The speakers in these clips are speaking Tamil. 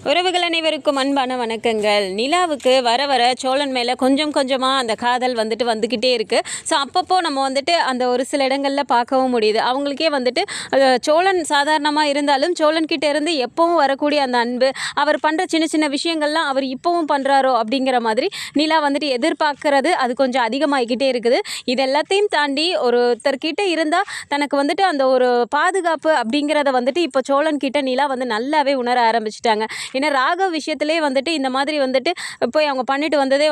உறவுகள் அனைவருக்கும் அன்பான வணக்கங்கள். நிலாவுக்கு வர வர சோழன் மேலே கொஞ்சம் கொஞ்சமாக அந்த காதல் வந்துக்கிட்டே இருக்குது. ஸோ அப்பப்போ நம்ம அந்த ஒரு சில இடங்களில் பார்க்கவும் முடியுது. அவங்களுக்கே சோழன் சாதாரணமாக இருந்தாலும் சோழன்கிட்ட இருந்து எப்பவும் வரக்கூடிய அந்த அன்பு, அவர் பண்ணுற சின்ன சின்ன விஷயங்கள்லாம் அவர் இப்போவும் பண்ணுறாரோ அப்படிங்கிற மாதிரி நிலா எதிர்பார்க்கறது அது கொஞ்சம் அதிகமாகிக்கிட்டே இருக்குது. இது எல்லாத்தையும் தாண்டி ஒருத்தர்கிட்ட இருந்தால் தனக்கு அந்த ஒரு பாதுகாப்பு அப்படிங்கிறத இப்போ சோழன்கிட்ட நிலா நல்லாவே உணர ஆரம்பிச்சிட்டாங்க. ஏன்னா ராகவ் விஷயத்திலே இந்த மாதிரி போய் அவங்க பண்ணிட்டு வந்ததே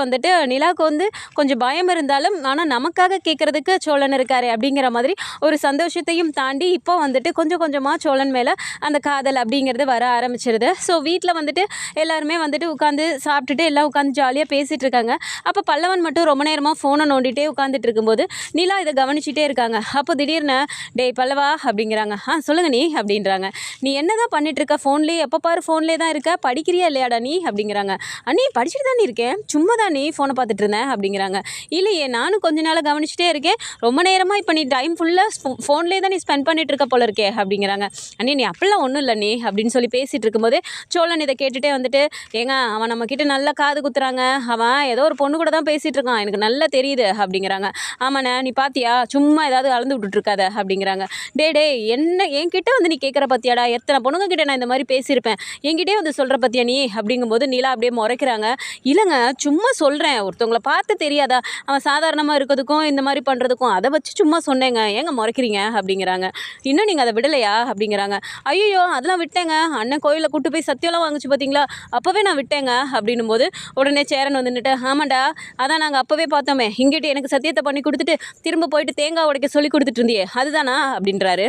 நிலாவுக்கு கொஞ்சம் பயம் இருந்தாலும் ஆனால் நமக்காக கேட்குறதுக்கு சோழன் இருக்காரு அப்படிங்கிற மாதிரி ஒரு சந்தோஷத்தையும் தாண்டி இப்போ கொஞ்சம் கொஞ்சமாக சோழன் மேலே அந்த காதல் அப்படிங்கிறது வர ஆரம்பிச்சிருது. ஸோ வீட்டில் எல்லாருமே உட்காந்து சாப்பிட்டுட்டு எல்லாம் உட்காந்து ஜாலியாக பேசிகிட்டு இருக்காங்க. அப்போ பல்லவன் மட்டும் ரொம்ப நேரமாக ஃபோனை நோண்டிகிட்டே உட்காந்துட்டு இருக்கும்போது நிலா இதை கவனிச்சிட்டே இருக்காங்க. அப்போ திடீர்னு டேய் பல்லவா அப்படிங்கிறாங்க. சொல்லுங்க நீ அப்படின்றாங்க. நீ என்ன தான் பண்ணிகிட்ருக்க ஃபோன்லேயே, எப்போ பாரு ஃபோன்லேயே தான் இருக்க, படிக்கிறியா இல்லையாடா நீ அப்படிங்கிறாங்க. அண்ணி படிச்சுட்டு தான் இருக்கேன், சும்மா தான் நீ ஃபோனை பார்த்துட்டு இருந்தேன் அப்படிங்கிறாங்க. இல்லையே நானும் கொஞ்ச நாளாக கவனிச்சுட்டே இருக்கேன், ரொம்ப நேரமாக இப்போ நீ டைம் ஃபுல்லாக ஃபோன்லேயே தான் நீ ஸ்பெண்ட் பண்ணிட்டு இருக்க போல இருக்கே அப்படிங்கிறாங்க. அண்ணி நீ அப்படிலாம் ஒன்றும் இல்லை நீ அப்படின்னு சொல்லி பேசிகிட்டு இருக்கும்போதே சோழன் இதை கேட்டுகிட்டே ஏங்க அவன் நம்மக்கிட்ட நல்லா காது குத்துறாங்க, அவன் ஏதோ ஒரு பொண்ணு கூட தான் பேசிகிட்டு இருக்கான், எனக்கு நல்லா தெரியுது அப்படிங்கிறாங்க. ஆமாண்ணே நீ பார்த்தியா, சும்மா ஏதாவது அளந்து விட்டுட்ருக்காத அப்படிங்கிறாங்க. டே என்ன என்கிட்ட நீ கேட்குற பற்றியாடா, எத்தனை பொண்ணுங்க கிட்ட நான் இந்த மாதிரி பேசியிருப்பேன், என்கிட்டே சொல்கிற பற்றியா நீ அப்படிங்கும்போது நிலா அப்படியே முறைக்கிறாங்க. இல்லைங்க சும்மா சொல்கிறேன், ஒருத்தவங்களை பார்த்து தெரியாதா, அவன் சாதாரணமாக இருக்கிறதுக்கும் இந்த மாதிரி பண்ணுறதுக்கும் அதை வச்சு சும்மா சொன்னேங்க, ஏங்க முறைக்கிறீங்க அப்படிங்கிறாங்க. இன்னும் நீங்கள் அதை விடலையா அப்படிங்கிறாங்க. ஐயோ அதெல்லாம் விட்டேங்க, அண்ணன் கோயிலில் கூட்டு போய் சத்தியம்லாம் வாங்கிச்சு பார்த்தீங்களா, அப்போவே நான் விட்டேங்க அப்படின்னும் போது உடனே சேரன் வந்துட்டு ஆமாண்டா அதான் நாங்கள் அப்போவே பார்த்தோமே, இங்கிட்டு எனக்கு சத்தியத்தை பண்ணி கொடுத்துட்டு திரும்ப போயிட்டு தேங்காய் உடைக்க சொல்லி கொடுத்துட்டு இருந்தியே அதுதானா அப்படின்றாரு.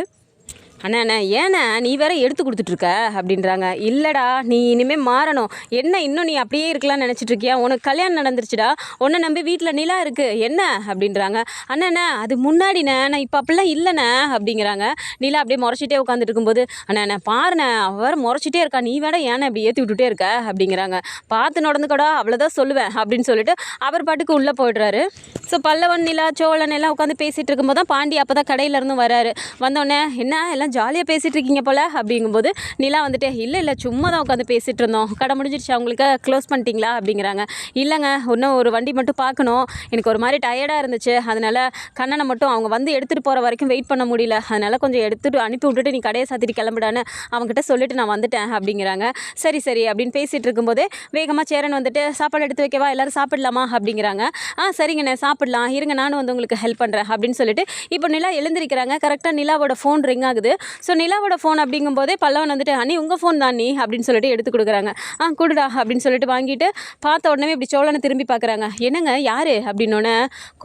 அண்ணா ஏண்ணா நீ வேற எடுத்து கொடுத்துட்ருக்க அப்படின்றாங்க. இல்லைடா நீ இனிமேல் மாறணும், என்ன இன்னும் நீ அப்படியே இருக்கலாம்னு நினச்சிட்ருக்கியா, உனக்கு கல்யாணம் நடந்துருச்சுடா, உன்னை நம்பி வீட்டில் நிலா இருக்குது என்ன அப்படின்றாங்க. அண்ணா அது முன்னாடிண்ணே, நான் இப்போ அப்படிலாம் இல்லைண்ணே அப்படிங்கிறாங்க. நிலா அப்படியே முறைச்சிட்டே உட்காந்துட்டு இருக்கும்போது அண்ணா பாருண்ணே அவ வேறு முறைச்சிட்டே இருக்கா, நீ வேற ஏன்னா இப்படி ஏற்றி விட்டுட்டே இருக்க அப்படிங்கிறாங்க. பார்த்து நடந்துக்கடா அவ்வளோதான் சொல்லுவேன் அப்படின்னு சொல்லிட்டு அவர் பாட்டுக்கு உள்ளே போய்ட்றாரு. ஸோ பல்லவன் நிலா சோழன் எல்லாம் உட்காந்து பேசிகிட்டு இருக்கும்போது தான் பாண்டி அப்போ தான் கடையிலேருந்து வராரு. வந்தோடனே என்ன எல்லாம் ஜாலியாக பேசிகிட்டு இருக்கீங்க போல் அப்படிங்கும்போது நிலா இல்லை சும்மா தான் உட்காந்து பேசிகிட்டு இருந்தோம், கடை முடிஞ்சிருச்சு அவங்களுக்கு க்ளோஸ் பண்ணிட்டீங்களா அப்படிங்கிறாங்க. இல்லைங்க இன்னும் ஒரு வண்டி மட்டும் பார்க்கணும், எனக்கு ஒரு மாதிரி டயர்டாக இருந்துச்சு, அதனால் கண்ணனை மட்டும் அவங்க எடுத்துகிட்டு போகிற வரைக்கும் வெயிட் பண்ண முடியல, அதனால் கொஞ்சம் எடுத்துகிட்டு அனுப்பி விட்டுட்டு நீ கடையை சாத்திட்டு கிளம்பிடான்னு அவங்ககிட்ட சொல்லிட்டு நான் வந்துட்டேன் அப்படிங்கிறாங்க. சரி அப்படின்னு பேசிகிட்டு இருக்கும்போதே வேகமாக சேரன் சாப்பாடு எடுத்து வைக்கவா, எல்லோரும் சாப்பிடலாமா அப்படிங்கிறாங்க. சரிங்கண்ணே சாப்பிடலாம் இருங்க, நானும் உங்களுக்கு ஹெல்ப் பண்ணுறேன் அப்படின்னு சொல்லிட்டு இப்போ நிலா எழுந்திருக்கிறாங்க. கரெக்டாக நிலாவோட ஃபோன் ரிங் ஆகுது. ஸோ நிலாவோட ஃபோன் அப்படிங்கும்போதே பல்லவன் அண்ணி உங்கள் ஃபோன் தான் நீ அப்படின்னு சொல்லிட்டு எடுத்து கொடுக்குறாங்க. கொடுடா அப்படின்னு சொல்லிட்டு வாங்கிட்டு பார்த்த உடனே இப்படி சோழனை திரும்பி பார்க்குறாங்க. என்னங்க யார் அப்படின்னோடனே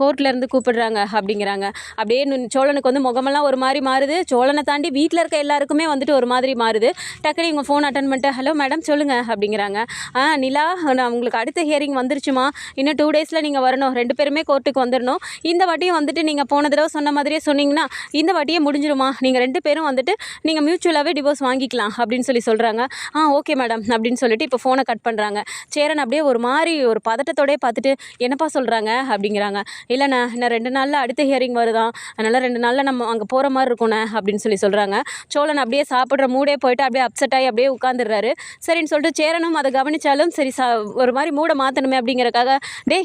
கோர்ட்லேருந்து கூப்பிடுறாங்க அப்படிங்கிறாங்க. அப்படியே சோழனுக்கு முகமெல்லாம் ஒரு மாதிரி மாறுது. சோழனை தாண்டி வீட்டில் இருக்க எல்லாருக்குமே ஒரு மாதிரி மாறுது. டக்குனு இவங்க ஃபோன் அட்டன் பண்ணிட்டு ஹலோ மேடம் சொல்லுங்கள் அப்படிங்கிறாங்க. நிலா நான் உங்களுக்கு அடுத்த ஹியரிங் வந்துருச்சுமா, இன்னும் 2 டேஸில் நீங்கள் வரணும், 2 பேருமே கோர்ட்டுக்கு வந்துடணும், இந்த வாட்டியும் நீங்கள் போன தடவை சொன்ன மாதிரியே சொன்னீங்கன்னா இந்த வாட்டியே முடிஞ்சிருமா, நீங்கள் 2 பேரும் நீங்கள் மியூச்சுவலாகவே டிவோர்ஸ் வாங்கிக்கலாம் அப்படின்னு சொல்கிறாங்க. ஓகே மேடம் அப்படின்னு சொல்லிட்டு இப்போ ஃபோனை கட் பண்ணுறாங்க. சேரன் அப்படியே ஒரு மாதிரி ஒரு பதட்டத்தோடய பார்த்துட்டு என்னப்பா சொல்கிறாங்க அப்படிங்கிறாங்க. இல்லைண்ணா இன்னும் 2 நாளில் அடுத்த ஹியரிங் வருதான், அதனால் 2 நாளில் நம்ம அங்கே போகிற மாதிரி இருக்குண்ணே அப்படின்னு சொல்கிறாங்க. சோழன் அப்படியே சாப்பிட்ற மூடே போயிட்டு அப்படியே அப்செட் ஆகி அப்படியே உட்காந்துடுறாரு. சரின்னு சொல்லிட்டு சேரனும் அதை கவனித்தாலும் சரி ஒரு மாதிரி மூட மாற்றணுமே அப்படிங்கிறக்காக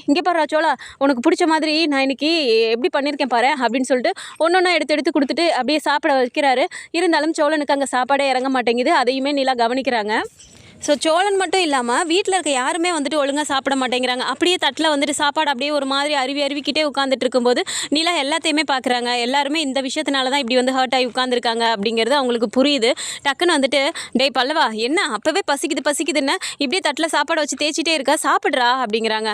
இங்கே பாரு சோழா உனக்கு பிடிச்ச மாதிரி நான் இன்னைக்கு எப்படி பண்ணியிருக்கேன் பாரு அப்படின்னு சொல்லிட்டு ஒன்று எடுத்து கொடுத்துட்டு அப்படியே சாப்பிட வைக்கிறாரு. இருந்தாலும் சோழனுக்கு அங்கே சாப்பாடே இறங்க மாட்டேங்குது. அதையுமே நிலா கவனிக்கிறாங்க. ஸோ சோழன் மட்டும் இல்லாமல் வீட்டில் இருக்க யாருமே ஒழுங்காக சாப்பிட மாட்டேங்கிறாங்க. அப்படியே தட்டில் சாப்பாடு அப்படியே ஒரு மாதிரி அருவிக்கிட்டே உட்காந்துட்டு இருக்கும்போது நிலா எல்லாத்தையுமே பார்க்குறாங்க. எல்லாருமே இந்த விஷயத்தினால தான் இப்படி ஹர்ட் ஆகி உட்காந்துருக்காங்க அப்படிங்கிறது அவங்களுக்கு புரியுது. டக்குன்னு டேய் பல்லவா என்ன அப்போவே பசிக்குதுன்னு இப்படியே தட்டில் சாப்பாடை வச்சு தேய்ச்சிட்டே இருக்கா, சாப்பிட்றா அப்படிங்கிறாங்க.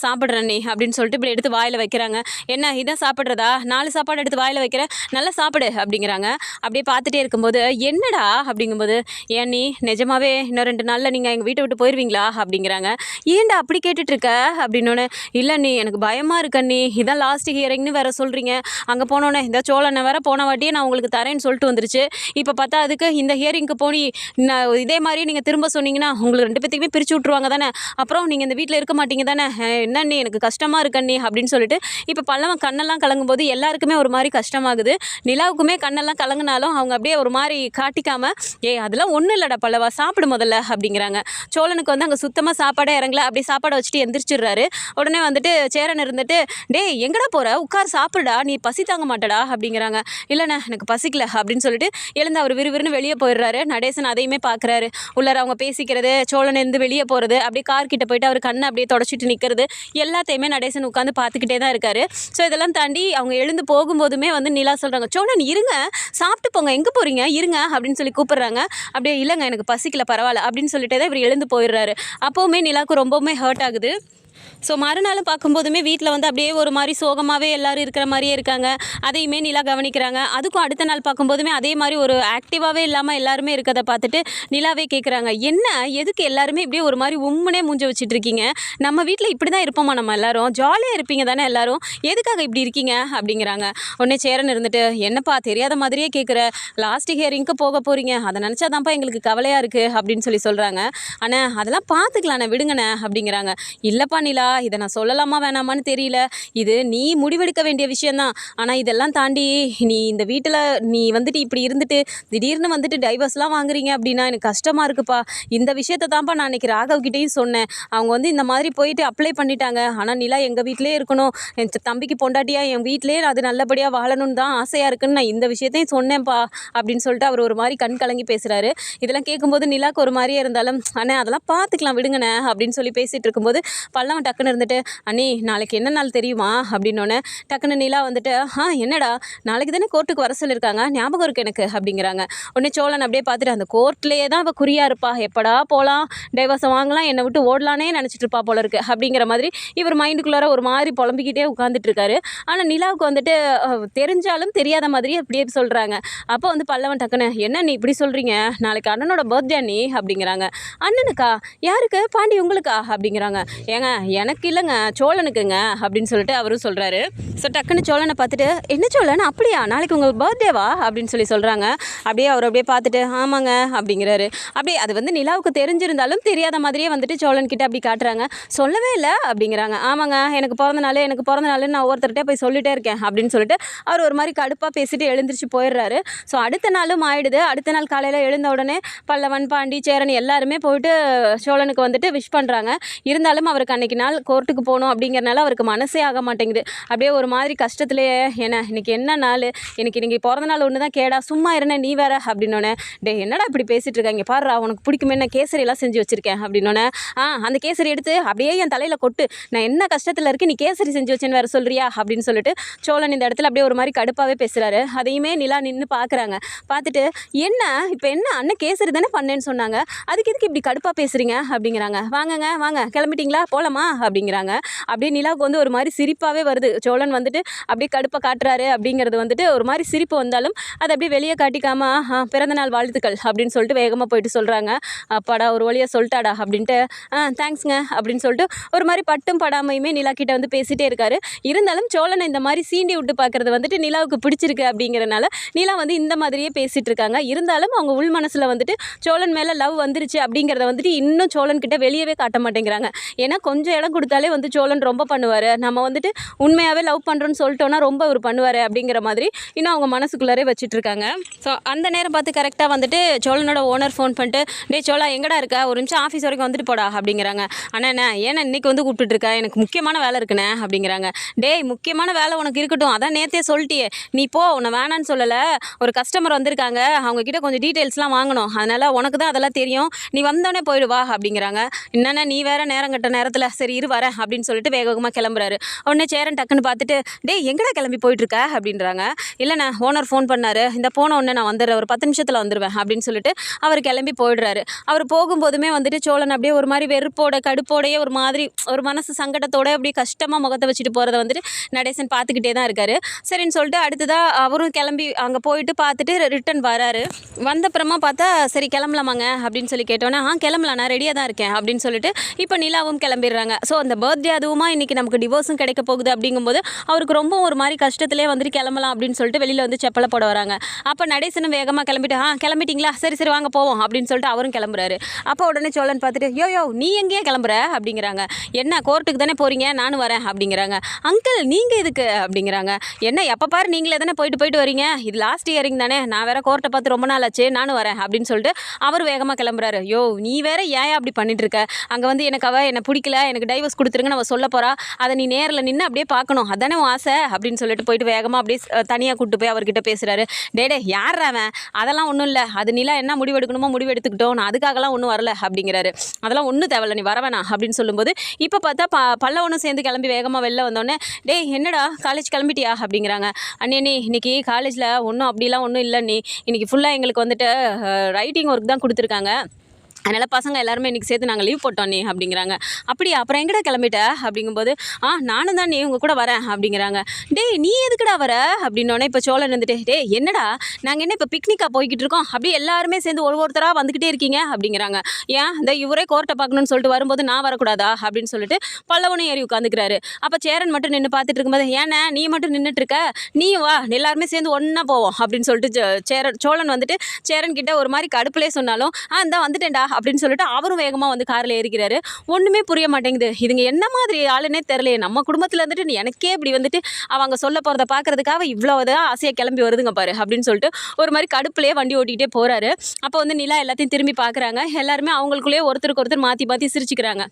சாப்பிட்றேன் நீ அப்படின்னு சொல்லிட்டு இப்படி எடுத்து வாயில் வைக்கிறாங்க. என்ன இதான் சாப்பிட்றதா, 4 சாப்பாடு எடுத்து வாயில் வைக்கிறேன், நல்லா சாப்பிடு அப்படிங்கிறாங்க. அப்படியே பார்த்துட்டே இருக்கும்போது என்னடா அப்படிங்கும்போது ஏன் நீ நிஜமாவே இன்னும் 2 நாளில் நீங்கள் எங்கள் வீட்டை விட்டு போயிடுவீங்களா அப்படிங்கிறாங்க. ஏன்டா அப்படி கேட்டுட்ருக்க அப்படின்னோடனே இல்லை நீ எனக்கு பயமாக இருக்க, நீ இதான் லாஸ்ட் ஹியரிங்னு வேறு சொல்கிறீங்க, அங்கே போனோன்னே இந்த சோழனை வேறு போன வாட்டியே நான் உங்களுக்கு தரேன்னு சொல்லிட்டு வந்துருச்சு, இப்போ பார்த்தா அதுக்கு இந்த ஹியரிங்க்கு போய் இதே மாதிரி நீங்கள் திரும்ப சொன்னீங்கன்னா உங்களுக்கு 2 பேத்துக்குமே பிரித்து விட்ருவாங்க தானே, அப்புறம் நீங்கள் இந்த வீட்டில் இருக்க மாட்டீங்க தானே, என்ன நீ எனக்கு கஷ்டமாக இருக்க நீ அப்படின்னு சொல்லிட்டு இப்போ பல்லவன் கண்ணெல்லாம் கலங்கும்போது எல்லாருக்குமே ஒரு மாதிரி கஷ்டமாகுது. நிலாவுக்குமே கண்ணெல்லாம் கலங்குனாலும் அவங்க அப்படியே ஒரு மாதிரி காட்டிக்காமல் அதெல்லாம் ஒன்றும் இல்லைடா பல்லவா சாப்பிடு முதல்ல அப்படிங்கிறாங்க. சோழனுக்கு வந்து அங்கே சுத்தமாக சாப்பாடே இறங்கல. அப்படி சாப்பாடை வச்சுட்டு எந்திரிச்சிடுறாரு. உடனே வந்துட்டு சேரன் இருந்துட்டு, டேய் எங்கடா போகிற, உட்கார் சாப்பிடுடா, நீ பசி தாங்க மாட்டடா அப்படிங்கிறாங்க. இல்லைண்ணே எனக்கு பசிக்கல அப்படின்னு சொல்லிட்டு எழுந்து அவர் விறுவிறுன்னு வெளியே போயிடுறாரு. நடேசன் அதையுமே பார்க்குறாரு. உள்ளார அவங்க பேசிக்கிறது, சோழன் இருந்து வெளியே போகிறது, அப்படியே கார் கிட்ட போயிட்டு அவர் கண்ணை அப்படியே தொடச்சிட்டு நிற்கிறது, எல்லாத்தையுமே நடேசன் உட்காந்து பார்த்துக்கிட்டே தான் இருக்காரு. ஸோ இதெல்லாம் தாண்டி அவங்க எழுந்து போகும்போதுமே வந்து நிலா சொல்கிறாங்க, சோழன் இருங்க, சாப்பிட்டு போங்க, எங்கே போகிறீங்க இருங்க அப்படின்னு சொல்லி கூப்பிடுறாங்க. அப்படியே இல்லைங்க எனக்கு பசிக்கல பரவாயில்ல அப்படின்னு சொல்லிட்டே தான் இவர் எழுந்து போயிடுறாரு. அப்போவுமே நிலாவுக்கு ரொம்பவுமே ஹர்ட் ஆகுது. ஸோ மறுநாளும் பார்க்கும்போதுமே வீட்டில் வந்து அப்படியே ஒரு மாதிரி சோகமாகவே எல்லோரும் இருக்கிற மாதிரியே இருக்காங்க. அதையுமே நிலா கவனிக்கிறாங்க. அதுக்கும் அடுத்த நாள் பார்க்கும்போதுமே அதே மாதிரி ஒரு ஆக்டிவாகவே இல்லாமல் எல்லாருமே இருக்கிறத பார்த்துட்டு நிலாவே கேட்குறாங்க, என்ன எதுக்கு எல்லாருமே இப்படியே ஒரு மாதிரி உம்முனே மூஞ்ச வச்சுட்டு இருக்கீங்க, நம்ம வீட்டில் இப்படி தான் இருப்போமா, நம்ம எல்லாரும் ஜாலியாக இருப்பீங்க தானே எல்லாரும், எதுக்காக இப்படி இருக்கீங்க அப்படிங்கிறாங்க. உடனே சேரன் இருந்துட்டு, என்னப்பா தெரியாத மாதிரியே கேட்குற, லாஸ்ட் ஹியரிங்க்கு போக போகிறீங்க, அதை நினச்சாதான்ப்பா எங்களுக்கு கவலையாக இருக்குது அப்படின்னு சொல்கிறாங்க. ஆனால் அதெல்லாம் பார்த்துக்கலாண்ணே விடுங்கண்ணே அப்படிங்கிறாங்க. இல்லைப்பா நிலா, இதை நான் சொல்லலாமா வேணாமான்னு தெரியல, இது நீ முடிவெடுக்க வேண்டிய விஷயந்தான். ஆனால் இதெல்லாம் தாண்டி நீ இந்த வீட்டில் நீ வந்துட்டு இப்படி இருந்துட்டு திடீர்னு வந்துட்டு டைவர்ஸ்லாம் வாங்குறீங்க அப்படின்னா எனக்கு கஷ்டமாக இருக்குப்பா. இந்த விஷயத்தை தான்ப்பா நான் இன்றைக்கி ராகவ்கிட்டையும் சொன்னேன். அவங்க வந்து இந்த மாதிரி போயிட்டு அப்ளை பண்ணிட்டாங்க. ஆனால் நிலா எங்கள் வீட்டிலே இருக்கணும், என் தம்பிக்கு பொண்டாட்டியாக என் வீட்டிலே அது நல்லபடியாக வாழணும்னு தான் ஆசையாக இருக்குன்னு நான் இந்த விஷயத்தையும் சொன்னேன்ப்பா அப்படின்னு சொல்லிட்டு அவர் ஒரு மாதிரி கண் கலங்கி பேசுகிறாரு. இதெல்லாம் கேட்கும்போது நிலாவுக்கு ஒரு மாதிரியே இருந்தாலும், அண்ணே அதெல்லாம் பார்த்துக்கலாம் விடுங்கண்ணே அப்படின்னு சொல்லி பேசிகிட்டு இருக்கும்போது பல்லவன் டக்குன்னு இருந்துட்டு, அண்ணி நாளைக்கு என்ன நாள் தெரியுமா அப்படின்னோடனே டக்குன்னு நிலா வந்துட்டு, என்னடா நாளைக்கு தானே கோர்ட்டுக்கு வர சொல்லியிருக்காங்க, ஞாபகம் இருக்குது எனக்கு அப்படிங்கிறாங்க. உடனே சோழன் அப்படியே பார்த்துட்டு, அந்த கோர்ட்லேயே தான் அவள் குறியாக இருப்பா, எப்படா போகலாம் டைவர்ஸை வாங்கலாம், என்னை விட்டு ஓடலானே நினச்சிட்டு இருப்பா போல இருக்குது அப்படிங்கிற மாதிரி இவர் மைண்டுக்குள்ளார ஒரு மாதிரி புலம்பிக்கிட்டே உட்காந்துட்டு இருக்காரு. ஆனால் நிலாவுக்கு வந்துட்டு தெரிஞ்சாலும் தெரியாத மாதிரி அப்படியே சொல்கிறாங்க. அப்போ வந்து பல்லவன் டக்குன்னு, என்ன நீ இப்படி சொல்கிறீங்க, நாளைக்கு அண்ணனோட பர்த்டே நீ அப்படிங்கிறாங்க. அண்ணனுக்கா, யாருக்கு, பாண்டி உங்களுக்கா அப்படிங்கிறாங்க. ஏங்க எனக்கு இல்லைங்க சோழனுக்குங்க அப்படின்னு சொல்லிட்டு அவரும் சொல்கிறாரு. ஸோ டக்குன்னு சோழனை பார்த்துட்டு, என்ன சோழன் அப்படியா, நாளைக்கு உங்கள் பர்த்டேவா அப்படின்னு சொல்கிறாங்க. அப்படியே அவர் அப்படியே பார்த்துட்டு, ஆமாங்க அப்படிங்கிறாரு. அப்படியே அது வந்து நிலாவுக்கு தெரிஞ்சிருந்தாலும் தெரியாத மாதிரியே வந்துட்டு சோழன் கிட்ட அப்படி காட்டுறாங்க. சொல்லவே இல்லை அப்படிங்கிறாங்க. ஆமாங்க எனக்கு பிறந்த நாள் நான் ஒவ்வொருத்தர்கிட்ட போய் சொல்லிட்டே இருக்கேன் அப்படின்னு சொல்லிட்டு அவர் ஒரு மாதிரி கடுப்பாக பேசிட்டு எழுந்திரிச்சு போயிடுறாரு. ஸோ அடுத்த நாளும் ஆயிடுது. அடுத்த நாள் காலையில் எழுந்த உடனே பல்லவன் பாண்டி சேரன் எல்லாருமே போயிட்டு சோழனுக்கு வந்துட்டு விஷ் பண்ணுறாங்க. இருந்தாலும் அவருக்கு அன்றைக்கி நாள் கோர்ட்டுக்கு போகணும் அப்படிங்கிறனால அவருக்கு மனசே ஆக மாட்டேங்குது. அப்படியே ஒரு மாதிரி கஷ்டத்துலேயே, ஏன்னா இன்றைக்கி என்ன நாள், எனக்கு இன்றைக்கி பிறந்த நாள் ஒன்று தான் கேடா, சும்மா இருந்தேன் நீ வேற அப்படின்னோடனே, டே என்னடா இப்படி பேசிகிட்டு இருக்காங்க பாருடா, உனக்கு பிடிக்குமே நான் கேசரியெல்லாம் செஞ்சு வச்சுருக்கேன் அப்படின்னோடனே, அந்த கேசரி எடுத்து அப்படியே என் தலையில் கொட்டு, நான் என்ன கஷ்டத்தில் இருக்கேன் நீ கேசரி செஞ்சு வச்சேன்னு வேறு சொல்கிறியா அப்படின்னு சொல்லிட்டு சோழன் இந்த இடத்துல அப்படியே ஒரு மாதிரி கடுப்பாகவே பேசுகிறாரு. அதையுமே நிலா நின்று பார்க்குறாங்க. பார்த்துட்டு, என்ன இப்போ என்ன அண்ணன் கேசரி தானே பண்ணேன்னு சொன்னாங்க, அதுக்கு எதுக்கு இப்படி கடுப்பாக பேசுகிறீங்க அப்படிங்கிறாங்க. வாங்கங்க வாங்க கிளம்பிட்டீங்களா போகலாமா அப்படிங்கிறாங்க. அப்படியே நிலாவுக்கு வந்து ஒரு மாதிரி சிரிப்பாகவே வருது. சோழன் வந்துட்டு அப்படியே கடுப்பை காட்டுறாரு அப்படிங்கிறது வந்துட்டு ஒரு மாதிரி சிரிப்பு வந்தாலும் அதை அப்படியே வெளியே காட்டிக்காம, பிறந்தநாள் வாழ்த்துக்கள் அப்படின்னு சொல்லிட்டு வேகமாக போயிட்டு சொல்கிறாங்க. அப்பாடா ஒரு வழியாக சொல்லிட்டாடா அப்படின்ட்டு, தேங்க்ஸ்ங்க அப்படின்னு சொல்லிட்டு ஒரு மாதிரி பட்டும் படாமையுமே நிலா கிட்ட வந்து பேசிகிட்டே இருக்காரு. இருந்தாலும் சோழனை இந்த மாதிரி சீண்டி விட்டு பார்க்குறது வந்துட்டு நிலாவுக்கு பிடிச்சிருக்கு அப்படிங்கிறனால நிலா வந்து இந்த மாதிரியே பேசிகிட்டு இருக்காங்க. இருந்தாலும் அவங்க உள் மனசில் வந்துட்டு சோழன் மேலே லவ் வந்துருச்சு அப்படிங்கிறத வந்துட்டு இன்னும் சோழன் கிட்ட வெளியவே காட்ட மாட்டேங்கிறாங்க. ஏன்னா கொஞ்சம் இடம் கொடுத்தாலே வந்து சோழன் ரொம்ப பண்ணுவார், நம்ம வந்துட்டு உண்மையாகவே லவ் பண்ணுறோன்னு சொல்லிட்டோன்னா ரொம்ப ஒரு பண்ணுவார் அப்படிங்கிற மாதிரி இன்னும் அவங்க மனசுக்குள்ளாரே வச்சுட்டு இருக்காங்க. ஸோ அந்த நேரம் பார்த்து கரெக்டாக வந்துட்டு சோழனோட ஓனர் ஃபோன் பண்ணிட்டு, டே சோழா எங்கடா இருக்கா, ஒரு நிமிஷம் ஆஃபீஸ் வரைக்கும் வந்துட்டு போடா அப்படிங்கிறாங்க. அண்ணா என்ன ஏன்னா இன்றைக்கி வந்து கூப்பிட்டுருக்கா, எனக்கு முக்கியமான வேலை இருக்குண்ணே அப்படிங்கிறாங்க. டேய் முக்கியமான வேலை உனக்கு இருக்கட்டும், அதான் நேற்றே சொல்லிட்டியே, நீ போ, உன்னை வேணான்னு சொல்லலை, ஒரு கஸ்டமர் வந்திருக்காங்க, அவங்கக்கிட்ட கொஞ்சம் டீட்டெயில்ஸ்லாம் வாங்கணும், அதனால் உனக்கு தான் அதெல்லாம் தெரியும், நீ வந்தோடனே போயிடுவா அப்படிங்கிறாங்க. என்னென்ன நீ வேறு நேரம் கட்ட நேரத்தில் சரி இரு வரேன் அப்படின்னு சொல்லிட்டு வேகமாக கிளம்புறாரு. உடனே சேரன் டக்குன்னு பார்த்துட்டு, டே எங்கடா கிளம்பி போயிட்டுருக்க அப்படின்றாங்க. இல்லைண்ணா ஓனர் ஃபோன் பண்ணார், இந்த போன உடனே நான் வந்துடுறேன், ஒரு 10 நிமிஷத்தில் வந்துடுவேன் அப்படின்னு சொல்லிட்டு அவர் கிளம்பி போயிடுறாரு. அவர் போகும்போதுமே வந்துட்டு சோழன் அப்படியே ஒரு மாதிரி வெறுப்போட கடுப்போடையே ஒரு மாதிரி ஒரு மனசு சங்கடத்தோட அப்படியே கஷ்டமாக முகத்தை வச்சுட்டு போகிறத வந்துட்டு நடேசன் பார்த்துக்கிட்டே தான் இருக்காரு. சரின்னு சொல்லிட்டு அடுத்ததாக அவரும் கிளம்பி அங்கே போயிட்டு பார்த்துட்டு ரிட்டன் வராரு. வந்தப்புறமா பார்த்தா சரி கிளம்பலாமாங்க அப்படின்னு சொல்லி கேட்டோன்னே, கிளம்பலாம் நான் ரெடியாக தான் இருக்கேன் அப்படின்னு சொல்லிட்டு இப்போ நிலாவும் கிளம்பிடுறாங்க. போகிறாங்க. ஸோ அந்த பர்த்டே அதுவுமா இன்றைக்கி நமக்கு டிவோர்ஸும் கிடைக்க போகுது அப்படிங்கும்போது அவருக்கு ரொம்ப ஒரு மாதிரி கஷ்டத்திலே வந்துட்டு கிளம்பலாம் அப்படின்னு சொல்லிட்டு வெளியில் வந்து செப்பலை போட வராங்க. அப்போ நடேசனும் வேகமாக கிளம்பிட்டு கிளம்பிட்டீங்களா, சரி சரி வாங்க போவோம் அப்படின்னு சொல்லிட்டு அவரும் கிளம்புறாரு. அப்போ உடனே சோழன் பார்த்துட்டு யோ நீ எங்கேயே கிளம்புற அப்படிங்கிறாங்க. என்ன கோர்ட்டுக்கு தானே போகிறீங்க, நானும் வரேன் அப்படிங்கிறாங்க. அங்கிள் நீங்கள் எதுக்கு அப்படிங்கிறாங்க. என்ன எப்போ பாரு நீங்களே தானே போயிட்டு வரீங்க, இது லாஸ்ட் இயரிங் தானே, நான் வேற கோர்ட்டை பார்த்து ரொம்ப நாள் ஆச்சு, நானும் வரேன் அப்படின்னு சொல்லிட்டு அவர் வேகமாக கிளம்புறாரு. நீ வேற ஏன் அப்படி பண்ணிட்டு இருக்க, அங்கே வந்து எனக்கு என்னை பிடிக்கல, எனக்கு டைவர்ஸ் கொடுத்துருங்கன்னு அவள் சொல்ல போகிறா, அதை நீ நேரில் நின்று அப்படியே பார்க்கணும், அதானே உன் ஆசை அப்படின்னு சொல்லிட்டு போயிட்டு வேகமாக அப்படியே தனியாக கூப்பிட்டு போய் அவர்கிட்ட பேசுகிறாரு. டே யார் அவன், அதெல்லாம் ஒன்றும் இல்லை, அது நிலா என்ன முடிவு எடுக்கணுமோ முடிவு எடுத்துக்கிட்டோம், நான் அதுக்காகலாம் ஒன்றும் வரல அப்படிங்கிறாரு. அதெல்லாம் ஒன்றும் தேவையில்ல, நீ வரவேணா அப்படின்னு சொல்லும்போது இப்போ பார்த்தா பல்லவனும் சேர்ந்து கிளம்பி வேகமாக வெளில வந்தோடனே என்னடா காலேஜ் கிளம்பிட்டியா அப்படிங்கிறாங்க. அண்ணே இன்னைக்கு காலேஜில் ஒன்றும் அப்படிலாம் ஒன்றும் இல்லை, இன்னைக்கு ஃபுல்லாக எங்களுக்கு வந்துட்டு ரைட்டிங் ஒர்க் தான் கொடுத்துருக்காங்க, அதனால் பசங்க எல்லாருமே இன்றைக்கி சேர்த்து நாங்கள் லீவ் போட்டோம் அப்படிங்கிறாங்க. அப்படியா, அப்புறம் எங்கடா கிளம்பிட்ட அப்படிங்கும்போது நானும் தான் உங்கள் கூட வரேன் அப்படிங்கிறாங்க. நீ எதுக்குடா வர அப்படின்னோடனே இப்போ சோழன் வந்துட்டு என்னடா நாங்கள் என்ன இப்போ பிக்னிக்காக போய்கிட்டு இருக்கோம், அப்படியே எல்லாருமே சேர்ந்து ஒருத்தராக வந்துக்கிட்டே இருக்கீங்க அப்படிங்கிறாங்க. ஏன் இந்த இவரே கோர்ட்டை பார்க்கணுன்னு சொல்லிட்டு வரும்போது நான் வரக்கூடாதா அப்படின்னு சொல்லிட்டு பல்லவனும் ஏறி உட்காந்துக்கிறாரு. அப்போ சேரன் மட்டும் நின்று பார்த்துட்டு இருக்கும்போது ஏன்னா நீ மட்டும் நின்றுட்டுருக்க, நீயும் வா எல்லாருமே சேர்ந்து ஒன்றா போவோம் அப்படின்னு சொல்லிட்டு சோழன் வந்துட்டு சேரன் கிட்ட ஒரு மாதிரி கடுப்புலே சொன்னாலும் இந்த வந்துட்டேன்டா அப்படின்னு சொல்லிட்டு அவரும் வேகமாக வந்து காரில் ஏறிக்கிறாரு. ஒன்றுமே புரிய மாட்டேங்குது, இதுங்க என்ன மாதிரி ஆளுன்னே தெரியலையே, நம்ம குடும்பத்தில் வந்துட்டு எனக்கே இப்படி வந்துட்டு அவங்க சொல்ல போகிறத பார்க்கறதுக்காக இவ்வளோதான் ஆசையாக கிளம்பி வருதுங்க பாரு அப்படின்னு சொல்லிட்டு ஒரு மாதிரி கடுப்புலேயே வண்டி ஓட்டிகிட்டே போகிறாரு. அப்போ வந்து நிலா எல்லாத்தையும் திரும்பி பார்க்குறாங்க. எல்லாருமே அவங்களுக்குள்ளேயே ஒருத்தருக்கு ஒருத்தர் மாற்றி சிரிச்சுக்கிறாங்க.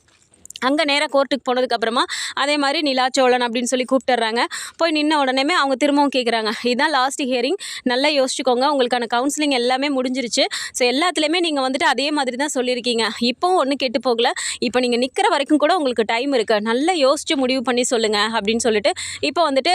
அங்கே நேராக கோர்ட்டுக்கு போனதுக்கப்புறமா அதே மாதிரி நிலா சோழன் அப்படின்னு சொல்லி கூப்பிட்டுறாங்க. போய் நின்ன உடனே அவங்க திரும்பவும் கேட்குறாங்க, இதுதான் லாஸ்ட் ஹியரிங், நல்லா யோசிச்சுக்கோங்க, உங்களுக்கான கவுன்சிலிங் எல்லாமே முடிஞ்சிருச்சு, ஸோ எல்லாத்துலேயுமே நீங்கள் வந்துட்டு அதே மாதிரி தான் சொல்லியிருக்கீங்க, இப்போவும் ஒன்றும் கெட்டு போகல, இப்போ நீங்கள் நிற்கிற வரைக்கும் கூட உங்களுக்கு டைம் இருக்குது, நல்லா யோசித்து முடிவு பண்ணி சொல்லுங்கள் அப்படின்னு சொல்லிட்டு இப்போ வந்துட்டு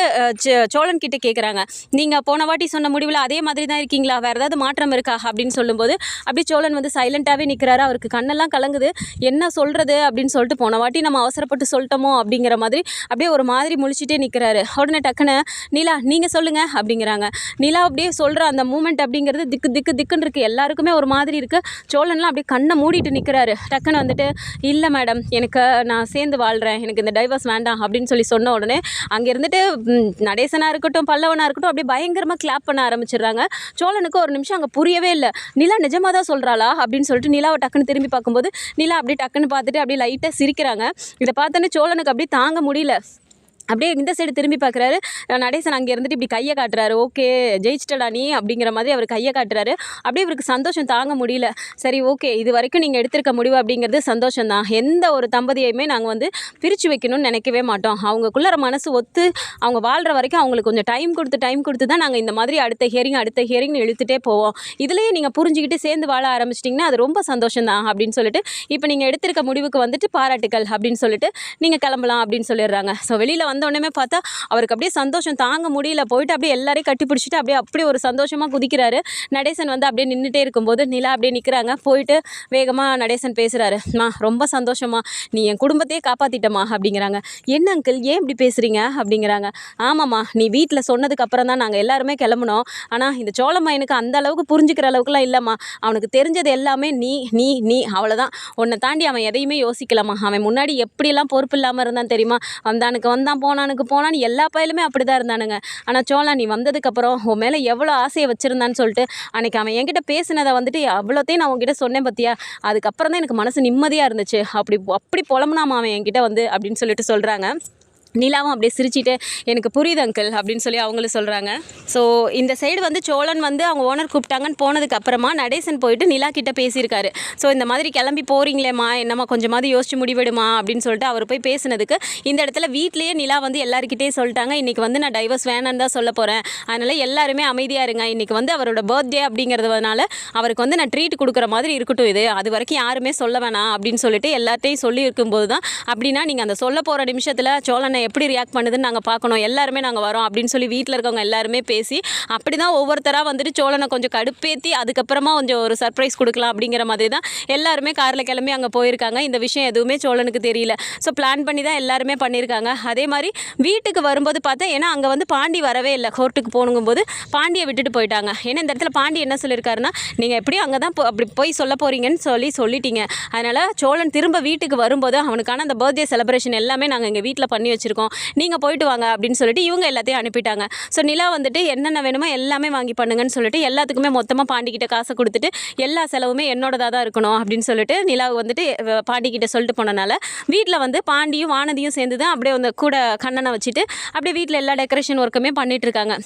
சோழன் கிட்டே கேட்குறாங்க. நீங்கள் போன வாட்டி சொன்ன முடிவில் அதே மாதிரி தான் இருக்கீங்களா, வேறு ஏதாவது மாற்றம் இருக்கா அப்படின்னு சொல்லும்போது அப்படியே சோழன் வந்து சைலண்ட்டாகவே நிற்கிறாரு. அவருக்கு கண்ணெல்லாம் கலங்குது, என்ன சொல்கிறது அப்படின்னு சொல்லிட்டு போன வாட்டி நம்ம அவசரப்பட்டு சொல்லிட்டோமோ அப்படிங்கிற மாதிரி அப்படியே ஒரு மாதிரி முழிச்சிட்டே நிற்கிறாரு. உடனே டக்குன்னு நிலா நீங்கள் சொல்லுங்கள் அப்படிங்கிறாங்க. நிலா அப்படியே சொல்கிற அந்த மூமெண்ட் அப்படிங்கிறது திக்குன்னு இருக்குது, எல்லாருக்குமே ஒரு மாதிரி இருக்குது. சோழன்லாம் அப்படியே கண்ணை மூடிட்டு நிற்கிறாரு. டக்குன்னு வந்துட்டு இல்லை மேடம், எனக்கு நான் சேர்ந்து வாழ்கிறேன், எனக்கு இந்த டைவர்ஸ் வேண்டாம் அப்படின்னு சொல்லி சொன்ன உடனே அங்கே இருந்துட்டு நடேசனாக இருக்கட்டும் பல்லவனாக இருக்கட்டும் அப்படியே பயங்கரமாக கிளாப் பண்ண ஆரம்பிச்சிடுறாங்க. சோழனுக்கு ஒரு நிமிஷம் அங்கே புரியவே இல்லை, நிலா நிஜமாக தான் சொல்கிறாளா அப்படின்னு சொல்லிட்டு நிலாவை டக்குன்னு திரும்பி பார்க்கும்போது நிலா அப்படியே டக்குன்னு பார்த்துட்டு அப்படியே லைட்டாக சிரிக்கிறாங்க. இதை பார்த்தோன்னே சோழனுக்கு அப்படியே தாங்க முடியல. அப்படியே இந்த சைடு திரும்பி பார்க்குறாரு. நடேசன் அங்கே இருந்துட்டு இப்படி கையை காட்டுறாரு. ஓகே ஜெயிச்சிட்டடா நீ அப்படிங்கிற மாதிரி அவர் கையை காட்டுறாரு. அப்படியே இவருக்கு சந்தோஷம் தாங்க முடியல. சரி ஓகே, இது வரைக்கும் நீங்கள் எடுத்திருக்க முடிவு அப்படிங்கிறது சந்தோஷம் தான். எந்த ஒரு தம்பதியுமே நாங்கள் வந்து பிரித்து வைக்கணும்னு நினைக்கவே மாட்டோம். அவங்களுக்குள்ளற மனசு ஒத்து அவங்க வாழ்கிற வரைக்கும் அவங்களுக்கு கொஞ்சம் டைம் கொடுத்து தான் நாங்கள் இந்த மாதிரி அடுத்த ஹியரிங்னு இழுத்துட்டே போவோம். இதுலேயே நீங்கள் புரிஞ்சுக்கிட்டு சேர்ந்து வாழ ஆரம்பிச்சிட்டிங்கன்னா அது ரொம்ப சந்தோஷம் தான் அப்படின்னு சொல்லிட்டு இப்போ நீங்கள் எடுத்திருக்க முடிவுக்கு வந்துட்டு பாராட்டுக்கள் அப்படின்னு சொல்லிட்டு நீங்கள் கிளம்பலாம் அப்படின்னு சொல்லிடுறாங்க. ஸோ வெளியில் வந்தோடனே பார்த்தா அவருக்கு அப்படியே சந்தோஷம் தாங்க முடியல. போயிட்டு அப்படியே எல்லாரையும் கட்டி பிடிச்சிட்டு அப்படியே ஒரு சந்தோஷமாக குதிக்கிறாரு. நடேசன் வந்து அப்படியே நின்றுட்டே இருக்கும்போது நிலா அப்படியே நிற்கிறாங்க. போயிட்டு வேகமாக நடேசன் பேசுகிறாரு. ரொம்ப சந்தோஷமா, நீ என் குடும்பத்தையே காப்பாற்றிட்டமா அப்படிங்கிறாங்க. என்ன அங்கிள் ஏன் இப்படி பேசுகிறீங்க அப்படிங்கிறாங்க. ஆமாம்மா, நீ வீட்டில் சொன்னதுக்கு அப்புறம் தான் நாங்கள் எல்லாருமே கிளம்புனோம். ஆனால் இந்த சோழமையனுக்கு அந்த அளவுக்கு புரிஞ்சுக்கிற அளவுக்குலாம் இல்லைம்மா. அவனுக்கு தெரிஞ்சது எல்லாமே நீ அவ்வளோதான். உன்னை தாண்டி அவன் எதையுமே யோசிக்கலாமா. அவன் முன்னாடி எப்படியெல்லாம் பொறுப்பு இல்லாமல் இருந்தான் தெரியுமா. வந்தான் போனான்னு எல்லா பயிலுமே அப்படி தான் இருந்தானுங்க. ஆனால் சோழா நீ வந்ததுக்கப்புறம் உன் மேலே எவ்வளோ ஆசையை வச்சுருந்தான்னு சொல்லிட்டு அன்றைக்கி அவன் என்கிட்ட பேசினதை வந்துட்டு அவ்வளோத்தையும் நான் உங்ககிட்ட சொன்னேன் பார்த்தியா, அதுக்கப்புறம் தான் எனக்கு மனசு நிம்மதியாக இருந்துச்சு. அப்படி புலம்புனாமா அவன் என்கிட்ட வந்து அப்படின்னு சொல்லிட்டு சொல்கிறாங்க. நிலாவும் அப்படியே சிரிச்சிட்டு எனக்கு புரியுது அங்கிள் அப்படின்னு சொல்லி அவங்களும் சொல்கிறாங்க. ஸோ இந்த சைடு வந்து சோழன் வந்து அவங்க ஓனர் கூப்பிட்டாங்கன்னு போனதுக்கு அப்புறமா நடேசன் போயிட்டு நிலா கிட்ட பேசியிருக்காரு. ஸோ இந்த மாதிரி கிளம்பி போகிறீங்களேம்மா, என்னம்மா கொஞ்சமாவது யோசிச்சு முடிவெடுமா அப்படின்னு சொல்லிட்டு அவர் போய் பேசினதுக்கு இந்த இடத்துல வீட்லேயே நிலா வந்து எல்லாருக்கிட்டே சொல்லிட்டாங்க, இன்றைக்கி வந்து நான் டைவர்ஸ் வேணான்னு தான் சொல்ல போகிறேன், அதனால் எல்லாருமே அமைதியாக இருங்க, இன்றைக்கி வந்து அவரோட பர்த்டே அப்படிங்கிறதுனால அவருக்கு வந்து நான் ட்ரீட் கொடுக்குற மாதிரி இருக்கட்டும், இது அது வரைக்கும் யாருமே சொல்ல வேணாம் அப்படின்னு சொல்லிட்டு எல்லாத்தையும் சொல்லி இருக்கும்போது தான் அப்படின்னா நீங்கள் அந்த சொல்ல போகிற நிமிஷத்தில் சோழனை எப்படி ரியாக்ட் பண்ணுதுன்னு நாங்கள் பார்க்கணும், எல்லாருமே நாங்கள் வரோம் அப்படின்னு சொல்லி வீட்டில் இருக்கவங்க எல்லாருமே பேசி அப்படி தான் ஒவ்வொருத்தராக வந்துட்டு சோழனை கொஞ்சம் கடுப்பேற்றி அதுக்கப்புறமா கொஞ்சம் ஒரு சர்ப்ரைஸ் கொடுக்கலாம் அப்படிங்கிற மாதிரி தான் எல்லாருமே காரில் கிளம்பி அங்கே போயிருக்காங்க. இந்த விஷயம் எதுவுமே சோழனுக்கு தெரியல. ஸோ பிளான் பண்ணி தான் எல்லாருமே பண்ணியிருக்காங்க. அதே மாதிரி வீட்டுக்கு வரும்போது பார்த்தா, ஏன்னா அங்கே வந்து பாண்டி வரவே இல்லை, கோர்ட்டுக்கு போகணுங்கும்போது பாண்டியை விட்டுட்டு போயிட்டாங்க. ஏன்னா இந்த இடத்துல பாண்டி என்ன சொல்லியிருக்காருன்னா, நீங்கள் எப்படி அங்கே தான் அப்படி போய் சொல்ல போகிறீங்கன்னு சொல்லிட்டீங்க, அதனால் சோழன் திரும்ப வீட்டுக்கு வரும்போது அவனுக்கான அந்த பர்த்டே செலிப்ரேஷன் எல்லாமே நாங்கள் எங்கள் வீட்டில் பண்ணி வச்சுருக்கோம், நீங்கள் போயிட்டு வாங்க அப்படின்னு சொல்லிட்டு இவங்க எல்லாத்தையும் அனுப்பிட்டாங்க. ஸோ நிலா வந்துட்டு என்னென்ன வேணுமோ எல்லாமே வாங்கி பண்ணுங்கன்னு சொல்லிட்டு எல்லாத்துக்குமே மொத்தமாக பாண்டிக்கிட்ட காசை கொடுத்துட்டு எல்லா செலவுமே என்னோடதாக தான் இருக்கணும் அப்படின்னு சொல்லிட்டு நிலா வந்துட்டு பாண்டிக்கிட்ட சொல்லிட்டு போனனால வீட்டில் வந்து பாண்டியும் வானதியும் சேர்ந்து தான் அப்படியே அந்த கூட கண்ணனை வச்சுட்டு அப்படியே வீட்டில் எல்லா டெக்கரேஷன் ஒர்க்குமே பண்ணிகிட்டு இருக்காங்க.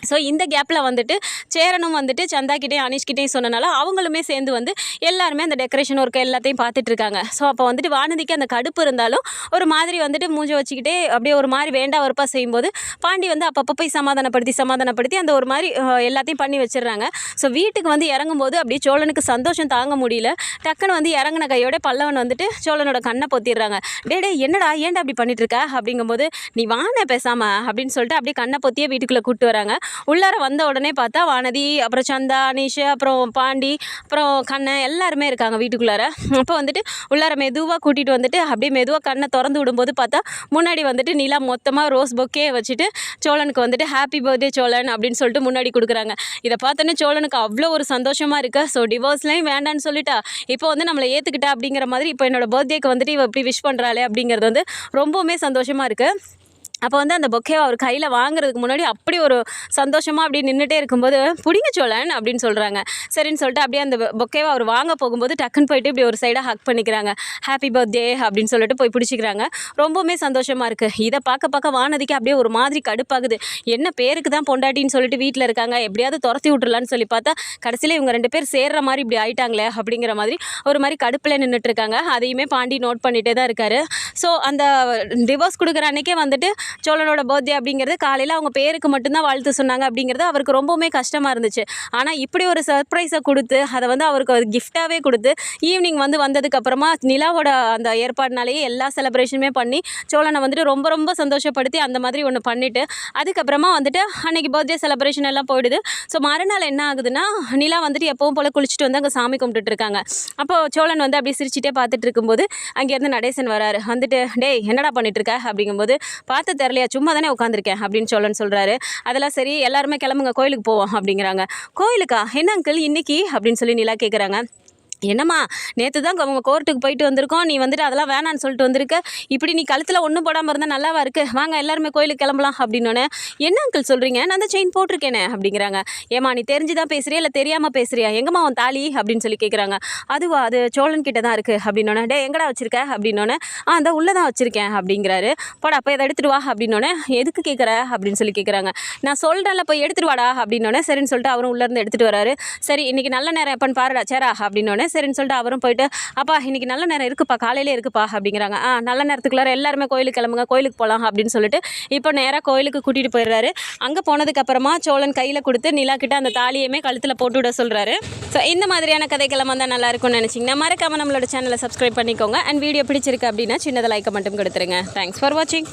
ஸோ இந்த கேப்பில் வந்துட்டு சேரனும் வந்துட்டு சந்தாக்கிட்டேயும் அனீஷ்கிட்டையும் சொன்னனால அவங்களுமே சேர்ந்து வந்து எல்லாருமே அந்த டெக்கரேஷன் ஒர்க்கு எல்லாத்தையும் பார்த்துட்ருக்காங்க. ஸோ அப்போ வந்துட்டு வானதிக்கு அந்த கடுப்பு இருந்தாலும் ஒரு மாதிரி வந்துட்டு மூஞ்சை வச்சுக்கிட்டே அப்படியே ஒரு மாதிரி வேண்டா வெறுப்பாக செய்யும்போது பாண்டி வந்து அப்பப்போ போய் சமாதானப்படுத்தி அந்த ஒரு மாதிரி எல்லாத்தையும் பண்ணி வச்சிடுறாங்க. ஸோ வீட்டுக்கு வந்து இறங்கும்போது அப்படியே சோழனுக்கு சந்தோஷம் தாங்க முடியல. டக்குன்னு வந்து இறங்கின கையோட பல்லவன் வந்துட்டு சோழனோட கண்ணை பொத்திடுறாங்க. டே என்னடா ஏன்டா அப்படி பண்ணிட்டுருக்க அப்படிங்கும்போது, நீ வான பேசாம அப்படின்னு சொல்லிட்டு அப்படியே கண்ணை பொத்தியே வீட்டுக்குள்ளே கூப்பிட்டு வராங்க. உள்ளார வந்த உடனே பார்த்தா வானதி, அப்புறம் சந்தா, அனீஷ், அப்புறம் பாண்டி, அப்புறம் கண்ணன் எல்லாருமே இருக்காங்க வீட்டுக்குள்ளார. அப்போ வந்துட்டு உள்ளார மெதுவாக கூட்டிகிட்டு வந்துட்டு அப்படியே மெதுவாக கண்ணை திறந்து விடும்போது பார்த்தா முன்னாடி வந்துட்டு நிலா மொத்தமாக ரோஸ் பொக்கே வச்சுட்டு சோழனுக்கு வந்துட்டு ஹாப்பி பர்த்டே சோழன் அப்படின்னு சொல்லிட்டு முன்னாடி கொடுக்குறாங்க. இதை பார்த்தோன்னே சோழனுக்கு அவ்வளோ ஒரு சந்தோஷமாக இருக்குது. ஸோ டிவோர்ஸ்லையும் வேண்டான்னு சொல்லிட்டா, இப்போ வந்து நம்மளை ஏற்றுக்கிட்டா அப்படிங்கிற மாதிரி இப்போ என்னோடய பர்த்டேக்கு வந்துட்டு இவ இப்படி விஷ் பண்ணுறாளே அப்படிங்கிறது வந்து ரொம்பவுமே சந்தோஷமாக இருக்குது. அப்போ வந்து அந்த பொக்கேவை அவர் கையில் வாங்குறதுக்கு முன்னாடி அப்படி ஒரு சந்தோஷமாக அப்படி நின்றுட்டே இருக்கும்போது, பிடிங்க சோழன் அப்படின்னு சொல்கிறாங்க. சரின்னு சொல்லிட்டு அப்படியே அந்த பொக்கேவை அவர் வாங்க போகும்போது டக்குன்னு போயிட்டு இப்படி ஒரு சைடாக ஹக் பண்ணிக்கிறாங்க. ஹாப்பி பர்த்டே அப்படின்னு சொல்லிட்டு போய் பிடிச்சிக்கிறாங்க. ரொம்பவுமே சந்தோஷமாக இருக்குது. இதை பார்க்க வானதிக்கு அப்படியே ஒரு மாதிரி கடுப்பாகுது. என்ன பேருக்கு தான் பொண்டாட்டின்னு சொல்லிட்டு வீட்டில் இருக்காங்க, எப்படியாவது துரத்தி விட்டுறலான்னு சொல்லி பார்த்தா கடைசியில் இவங்க 2 பேர் சேர்ற மாதிரி இப்படி ஆயிட்டாங்களே அப்படிங்கிற மாதிரி ஒரு மாதிரி கடுப்பில் நின்றுட்டுருக்காங்க. அதையுமே பாண்டி நோட் பண்ணிகிட்டே தான் இருக்காரு. ஸோ அந்த டிவோர்ஸ் கொடுக்குற அன்றைக்கே வந்துட்டு சோழனோட பர்த்டே அப்படிங்கிறது காலையில் அவங்க பேருக்கு மட்டும்தான் வாழ்த்து சொன்னாங்க அப்படிங்கிறது அவருக்கு ரொம்பவுமே கஷ்டமாக இருந்துச்சு. ஆனால் இப்படி ஒரு சர்ப்ரைஸை கொடுத்து அதை வந்து அவருக்கு ஒரு கிஃப்டாகவே கொடுத்து ஈவினிங் வந்து வந்ததுக்கப்புறமா நிலாவோட அந்த ஏற்பாடுனாலேயே எல்லா செலிப்ரேஷனுமே பண்ணி சோழனை வந்துட்டு ரொம்ப ரொம்ப சந்தோஷப்படுத்தி அந்த மாதிரி ஒன்று பண்ணிவிட்டு அதுக்கப்புறமா வந்துட்டு அன்றைக்கி பர்த்டே செலிப்ரேஷன் எல்லாம் போயிடுது. ஸோ மறுநாள் என்ன ஆகுதுன்னா, நிலா வந்துட்டு எப்பவும் போல் குளிச்சுட்டு வந்து அங்கே சாமி கும்பிட்டுருக்காங்க. அப்போது சோழன் வந்து அப்படியே சிரிச்சிட்டே பார்த்துட்டு இருக்கும்போது அங்கேருந்து நடேசன் வராரு. வந்துட்டு, டேய் என்னடா பண்ணிட்டுருக்க அப்படிங்கும்போது, பார்த்து தெரியலையா, சும்மா தானே உட்காந்துருக்கேன் அப்படின்னு சோழன் சொல்கிறாரு. அதெல்லாம் சரி, எல்லாருமே கிளம்புங்க கோயிலுக்கு போவோம் அப்படிங்கிறாங்க. கோயிலுக்கா, என்ன அங்கிள் இன்னைக்கு அப்படின்னு சொல்லி நிலா கேட்குறாங்க. என்னம்மா, நேற்று தான் அவங்க கோர்ட்டுக்கு போயிட்டு வந்திருக்கோம், நீ வந்துட்டு அதெல்லாம் வேணான்னு சொல்லிட்டு வந்திருக்க, இப்படி நீ கழுத்தில் ஒன்றும் போடாமல் இருந்தால் நல்லாவா இருக்குது, வாங்க எல்லாருமே கோயிலுக்கு கிளம்பலாம் அப்படின்னோடனே, என்ன அங்கிள் சொல்கிறீங்க, நான் தான் செயின் போட்டிருக்கேனே அப்படிங்கிறாங்க. ஏமா நீ தெரிஞ்சு தான் பேசுறியா இல்லை தெரியாமல் பேசுறியா, எங்கம்மா உன் தாலி அப்படின்னு சொல்லி கேட்குறாங்க. அதுவா, அது சோழன் கிட்ட தான் இருக்குது அப்படின்னோடனே, டே எங்கடா வச்சிருக்க அப்படின்னோடனே, அந்த உள்ளே தான் வச்சுருக்கேன் அப்படிங்கிறாரு. போடா அப்போ எதை எடுத்துட்டு வா அப்படின்னோடனே, எதுக்கு கேட்குற அப்படின்னு சொல்லி கேட்குறாங்க. நான் சொல்கிறேன்ல போய் எடுத்துட்டு வாடா அப்படின்னோடனே, சரின்னு சொல்லிட்டு அவரும் உள்ளேருந்து எடுத்துகிட்டு வராரு. சரி இன்னைக்கு நல்ல நேரம் எப்போன்னு பாருடா சேரா அப்படின்னோடனே, சரின்னு சொல்லிட்டு அவரும் போயிட்டு, அப்பா இன்றைக்கி நல்ல நேரம் இருக்குப்பா, காலையிலே இருக்குப்பா அப்படிங்கிறாங்க. நல்ல நேரத்துக்குள்ளார எல்லாருமே கோயிலுக்கு கிளம்புங்க, கோயிலுக்கு போகலாம் அப்படின்னு சொல்லிட்டு இப்போ நேராக கோயிலுக்கு கூட்டிகிட்டு போயிடுறாரு. அங்கே போனதுக்கப்புறமா சோழன் கையில் கொடுத்து நிலா கிட்ட அந்த தாலியுமே கழுத்தில் போட்டு விட சொல்கிறாரு. ஸோ இந்த மாதிரியான கதைக்கிழமை வந்தால் நல்லாயிருக்கும்னு நினச்சிங்கன்னா மறக்காமல் நம்மளோட சேனலை சப்ஸ்கிரைப் பண்ணிக்கோங்க. அண்ட் வீடியோ பிடிச்சிருக்கு அப்படின்னா சின்னதாக லைக்கை மட்டும் கொடுத்துருங்க. தேங்க்ஸ் ஃபார் வாட்சிங்.